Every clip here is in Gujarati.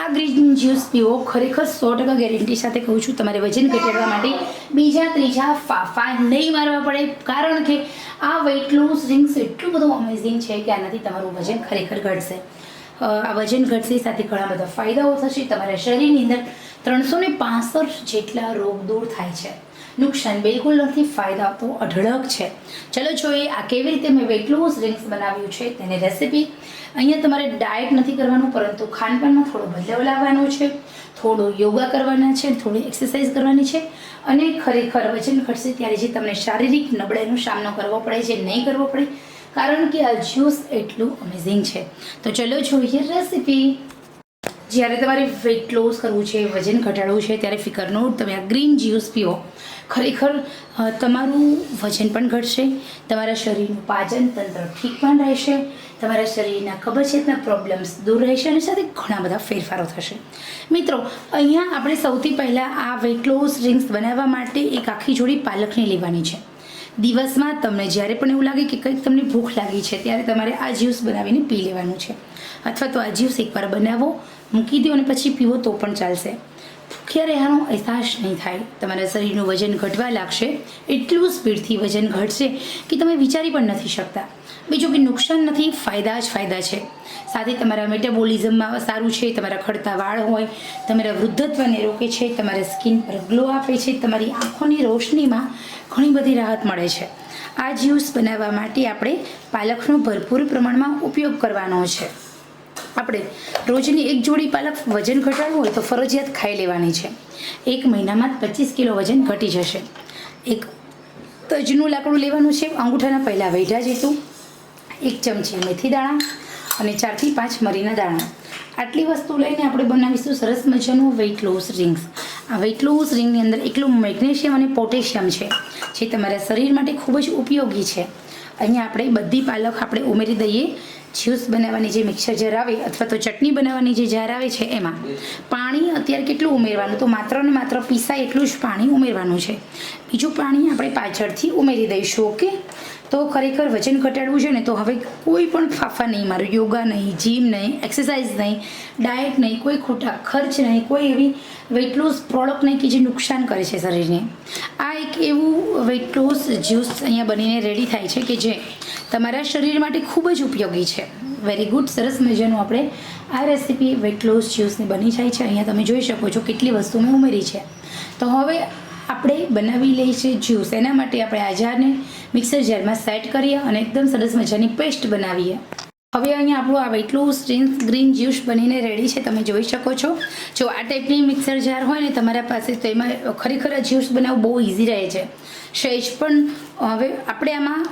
આ ગ્રીન જ્યુસ પીવો, ખરેખર 100% ગેરંટી સાથે કહું છું, તમારે વજન ઘટાડવા માટે બીજા ત્રીજા ફાફા નહીં મારવા પડે, કારણ કે આ વેઇટ લોસ ડ્રિંક્સ એટલું બધું અમેઝિંગ છે કે આનાથી તમારું વજન ખરેખર ઘટશે. આ વજન ઘટશે સાથે ઘણા બધા ફાયદાઓ થશે. તમારા શરીરની અંદર 365 જેટલા રોગ દૂર થાય છે. નુકસાન બિલકુલ નથી, ફાયદા તો અઢળક છે. ચલો જોઈએ આ કેવી રીતે મેં વેઇટ લોસ ડ્રિંક્સ બનાવ્યું છે તેની રેસિપી. અહીંયા તમારે ડાયટ નથી કરવાનું, પરંતુ ખાનપાનમાં થોડો બદલાવ લાવવાનો છે, થોડો યોગા કરવાના છે, થોડી એક્સરસાઇઝ કરવાની છે, અને ખરેખર વજન ઘટશે ત્યારે જે તમને શારીરિક નબળાઈનો સામનો કરવો પડે છે નહીં કરવો પડે, કારણ કે આ જ્યુસ એટલું અમેઝિંગ છે. તો ચલો જોઈએ રેસિપી. જ્યારે તમારે વેઇટ લોસ કરવું છે, વજન ઘટાડવું છે, ત્યારે ફિકરનો તમે આ ગ્રીન જ્યુસ પીવો. ખરેખર તમારું વજન પણ ઘટશે, તમારા શરીરનું પાચન તંત્ર ઠીક પણ રહેશે, તમારા શરીરના કબજિયાતના પ્રોબ્લેમ્સ દૂર રહેશે અને સાથે ઘણા બધા ફેરફારો થશે. મિત્રો, અહીંયા આપણે સૌથી પહેલાં આ વેઇટ લોસ ડ્રિંક્સ બનાવવા માટે એક આખી જોડી પાલકની લેવાની છે. દિવસમાં તમને જ્યારે પણ એવું લાગે કે કંઈક તમને ભૂખ લાગી છે, ત્યારે તમારે આ જ્યુસ બનાવીને પી લેવાનું છે, અથવા તો આ જ્યુસ એકવાર બનાવો, મૂકી દો અને પછી પીવો તો પણ ચાલશે. ભૂખ્યા રહેવાનો અહેસાસ નહીં થાય, તમારા શરીરનું વજન ઘટવા લાગશે, એટલું સ્પીડથી વજન ઘટશે કે તમે વિચારી પણ નથી શકતા. બીજું કે નુકસાન નથી, ફાયદા જ ફાયદા છે. સાથે તમારા મેટાબોલિઝમમાં સારું છે, તમારા ખડતા વાળ હોય, તમારા વૃદ્ધત્વને રોકે છે, તમારા સ્કિન પર ગ્લો આપે છે, તમારી આંખોની રોશનીમાં ઘણી બધી રાહત મળે છે. આ જ્યુસ બનાવવા માટે આપણે પાલકનો ભરપૂર પ્રમાણમાં ઉપયોગ કરવાનો છે. આપણે રોજની એક જોડી પાલક વજન ઘટાડવું હોય તો ફરજિયાત ખાઈ લેવાની છે. 1 મહિનામાં 25 કિલો વજન ઘટી જશે. એક તજનું લાકડું લેવાનું છે, અંગૂઠાના પહેલાં વેઢા જેટલું, 1 ચમચી મેથી દાણા અને 4 થી 5 મરીના દાણા. આટલી વસ્તુ લઈને આપણે બનાવીશું સરસ મજાનું વેઇટ લોસ ડ્રિંક્સ. આ વેઇટ લોસ ડ્રિંકની અંદર એકલું મેગ્નેશિયમ અને પોટેશિયમ છે, જે તમારા શરીર માટે ખૂબ જ ઉપયોગી છે. અહીંયા આપણે બધી પાલક આપણે ઉમેરી દઈએ. જ્યુસ બનાવવાની જે મિક્સર જાર આવે અથવા તો ચટણી બનાવવાની જે જાર આવે છે, એમાં પાણી અત્યારે કેટલું ઉમેરવાનું, તો માત્ર ને માત્ર પીસાય એટલું જ પાણી ઉમેરવાનું છે. બીજું પાણી આપણે પાછળથી ઉમેરી દઈશું. ઓકે, તો ખરેખર વજન ઘટાડવું છે ને, તો હવે કોઈ પણ ફાફા નહીં મારો, યોગા નહીં, જીમ નહીં, એક્સરસાઇઝ નહીં, ડાયટ નહીં, કોઈ ખોટા ખર્ચ નહીં, કોઈ એવી વેઇટ લોસ પ્રોડક્ટ નહીં કે જે નુકસાન કરે છે શરીરને. આ એક એવું વેઇટ લોસ જ્યુસ અહીંયા બનીને રેડી થાય છે કે જે તમારા શરીર માટે ખૂબ જ ઉપયોગી છે. વેરી ગુડ, સરસ મજાનું આપણે આ રેસીપી વેઇટ લોસ જ્યુસની બની જાય છે. અહીંયા તમે જોઈ શકો છો કેટલી વસ્તુ મેં ઉમેરી છે. તો હવે આપણે બનાવી લઈએ છીએ જ્યુસ. એના માટે આપણે આ જારને મિક્સર જારમાં સેટ કરીએ અને એકદમ સરસ મજાની પેસ્ટ બનાવીએ. હવે અહીંયા આપણું આ weight loss drinks green juice બનીને રેડી છે, તમે જોઈ શકો છો. જો આ ટાઈપની મિક્સર જાર હોય ને તમારા પાસે, તો એમાં ખરેખર આ જ્યુસ બનાવવું બહુ ઇઝી રહે છે. સહેજ પણ હવે આપણે આમાં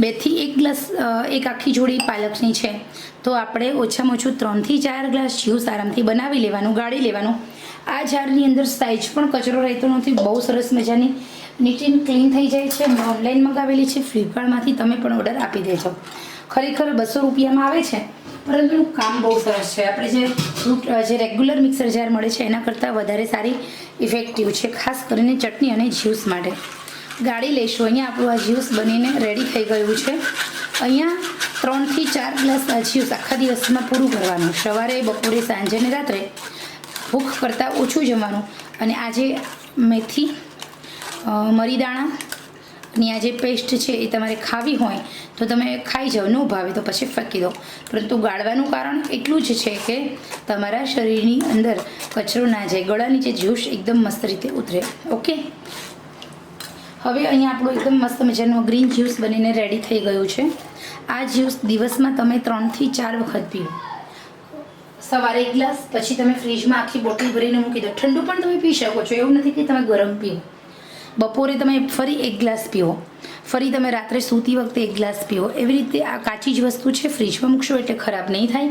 2 થી 1 ગ્લાસ, એક આખી જોડી પાલકની છે, તો આપણે ઓછામાં ઓછું 3 થી 4 ગ્લાસ જ્યુસ આરામથી બનાવી લેવાનું, ગાળી લેવાનું. આ જારની અંદર સાઈઝ પણ કચરો રહેતો નથી, બહુ સરસ મજાની નીટ એન્ડ ક્લીન થઈ જાય છે. મેં ઓનલાઈન મંગાવેલી છે, ફ્લિપકાર્ટમાંથી તમે પણ ઓર્ડર આપી દેજો. ખરેખર 200 રૂપિયામાં આવે છે, પરંતુ એનું કામ બહુ સરસ છે. આપણે જે રેગ્યુલર મિક્સર જાર મળે છે એના કરતાં વધારે સારી ઇફેક્ટિવ છે, ખાસ કરીને ચટણી અને જ્યુસ માટે. ગાળી લઈશું. અહીંયા આપણું આ જ્યુસ બનીને રેડી થઈ ગયું છે. અહીંયા 3 થી 4 ગ્લાસ આ જ્યુસ આખા દિવસમાં પૂરું કરવાનું. સવારે, બપોરે, સાંજે અને રાત્રે ભૂખ કરતાં ઓછું જમવાનું. અને આ જે મેથી, મરીદાણા ની આ જે પેસ્ટ છે એ તમારે ખાવી હોય તો તમે ખાઈ જાઓ, ન ભાવે તો પછી ફેંકી દો. પરંતુ ગાળવાનું કારણ એટલું જ છે કે તમારા શરીરની અંદર કચરો ના જાય, ગળાની જે જ્યુસ એકદમ મસ્ત રીતે ઉતરે. ઓકે, હવે અહીંયા આપણું એકદમ મસ્ત મજાનું ગ્રીન જ્યુસ બનીને રેડી થઈ ગયું છે. આ જ્યુસ દિવસમાં તમે 3 થી 4 વખત પીવો. સવારે 1 ગ્લાસ, પછી તમે ફ્રીજમાં આખી બોટલ ભરીને મૂકી દો. ઠંડુ પણ તમે પી શકો છો, એવું નથી કે તમે ગરમ પીવો. બપોરે તમે ફરી 1 ગ્લાસ પીવો, ફરી તમે રાત્રે સૂતી વખતે 1 ગ્લાસ પીવો. એવી રીતે આ કાચી જ વસ્તુ છે, ફ્રીજમાં મૂકશો એટલે ખરાબ નહીં થાય,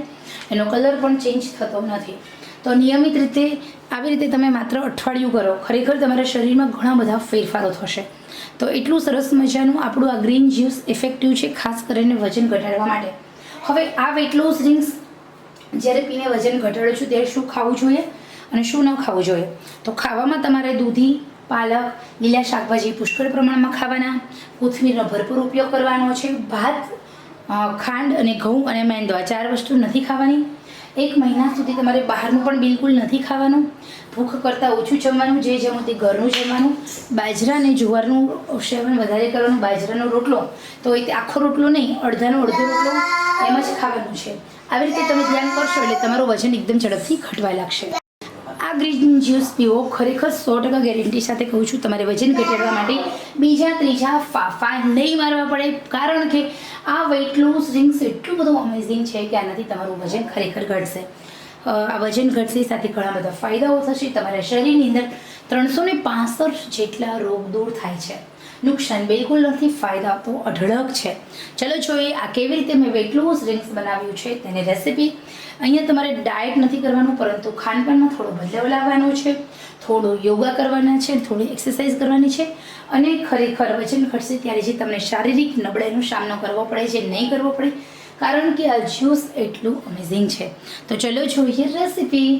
એનો કલર પણ ચેન્જ થતો નથી. તો નિયમિત રીતે આવી રીતે તમે માત્ર અઠવાડિયું કરો, ખરેખર તમારા શરીરમાં ઘણા બધા ફેરફારો થશે. તો એટલું સરસ મજાનું આપણું આ ગ્રીન જ્યુસ ઇફેક્ટિવ છે, ખાસ કરીને વજન ઘટાડવા માટે. હવે આ વેઇટ લોસ ડ્રિંક્સ જ્યારે પીને વજન ઘટાડો છું ત્યારે શું ખાવું જોઈએ અને શું ન ખાવું જોઈએ? તો ખાવામાં તમારે દૂધી, પાલક, લીલા શાકભાજી પુષ્કળ પ્રમાણમાં ખાવાના, કોથમીરનો ભરપૂર ઉપયોગ કરવાનો છે. ભાત, ખાંડ અને ઘઉં અને મેંદો, આ 4 વસ્તુ નથી ખાવાની. 1 મહિના સુધી તમારે બહારનું પણ બિલકુલ નથી ખાવાનું, ભૂખ કરતાં ઓછું જમવાનું, જે જમો તે ઘરનું જમવાનું, બાજરા અને જુવારનું સેવન વધારે કરવાનું, બાજરાનો રોટલો તો એ આખો રોટલો નહીં, અડધો રોટલો એમ જ ખાવાનું છે. આવી રીતે તમે ધ્યાન કરશો એટલે તમારું વજન એકદમ ઝડપથી ઘટવા લાગશે. આ ગ્રીન જ્યુસ પીવો, ખરેખર 100% ગેરંટી સાથે કહું છું, તમારે વજન ઘટાડવા માટે બીજા ત્રીજા ફાફા નહીં મારવા પડે, કારણ કે આ વેઇટ લોસ ડ્રિંક્સ એટલું બધું અમેઝિંગ છે કે આનાથી તમારું વજન ખરેખર ઘટશે. આ વજન ઘટશે સાથે ઘણા બધા ફાયદાઓ થશે. તમારા શરીરની અંદર 365 જેટલા રોગ દૂર થાય છે. નુકસાન બિલકુલ નથી, ફાયદા તો અઢળક છે. ચલો જોઈએ આ કેવી રીતે મેં વેઇટ લોસ ડ્રિંક્સ બનાવ્યું છે તેની રેસિપી. અહીંયા તમારે ડાયટ નથી કરવાનું, પરંતુ ખાનપાનમાં થોડો બદલાવ લાવવાનો છે, થોડો યોગા કરવાના છે, થોડી એક્સરસાઇઝ કરવાની છે, અને ખરેખર વજન ઘટશે ત્યારે જે તમને શારીરિક નબળાઈનો સામનો કરવો પડે છે નહીં કરવો પડે, કારણ કે આ જ્યુસ એટલું અમેઝિંગ છે. તો ચલો જોઈએ રેસિપી.